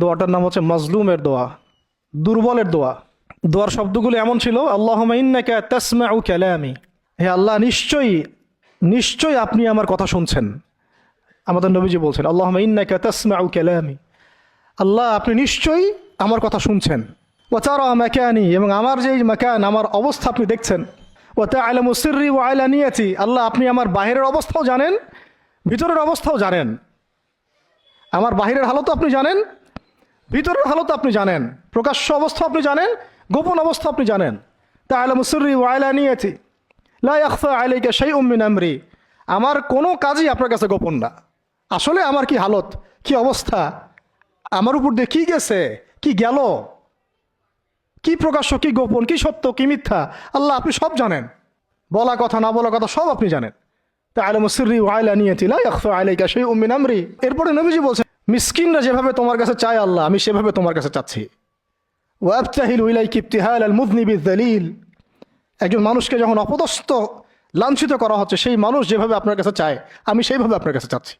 দোয়াটার নাম হচ্ছে মাজলুমের দোয়া, দুর্বলের দোয়া। দোয়ার শব্দগুলো এমন ছিল, আল্লাহুম্মা ইন্নাকা তাসমাউ কালামি, হে আল্লাহ নিশ্চয়ই নিশ্চয়ই আপনি আমার কথা শুনছেন। আমাদের নবীজি বলছেন আল্লাহুম্মা ইন্নাকা তাসমাউ কালামি, আল্লাহ আপনি নিশ্চয়ই আমার কথা শুনছেন। ওয়া তারা মাকানি, এবং আমার যে মাকান, আমার অবস্থা আপনি দেখছেন। ওয়া তা'লামু সিররি ওয়া আলানিয়াতি, আল্লাহ আপনি আমার বাহিরের অবস্থাও জানেন, ভিতরের অবস্থাও জানেন। আমার বাহিরের হালতও আপনি জানেন, ভিতরের হালতও আপনি জানেন, প্রকাশ্য অবস্থা আপনি জানেন, গোপন অবস্থা আপনি জানেন। তা'লামু সিররি ওয়া আলানিয়াতি লা ইয়াখফা আলাইকা শাইউম মিন আমরি, আমার কোনো কাজই আপনার কাছে গোপন না। আসলে আমার কি হালত, কি অবস্থা, আমার উপর দিয়ে কি গেছে, কি গেল, কি প্রকাশ্য, কি গোপন, কি সত্য, কি মিথ্যা, আল্লাহ আপনি সব জানেন। বলা কথা না বলা কথা সব আপনি জানেন। তা'লামু সিররি ওয়া আলানিয়াতি লা ইয়াখফা আলাইকা শাইউম মিন আমরি। এরপরে নবীজি বলছেন, মিসকিনরা যেভাবে তোমার কাছে চায় আল্লাহ, আমি সেভাবে তোমার কাছে চাচ্ছি। ওয়া আবতাহিলু ইলাইকা ইবতিহাল আল মুযনিবি যালিল, একজন মানুষকে যখন অপদস্থ লাঞ্ছিত করা হচ্ছে, সেই মানুষ যেভাবে আপনার কাছে চায়, আমি সেইভাবে আপনার কাছে চাচ্ছি।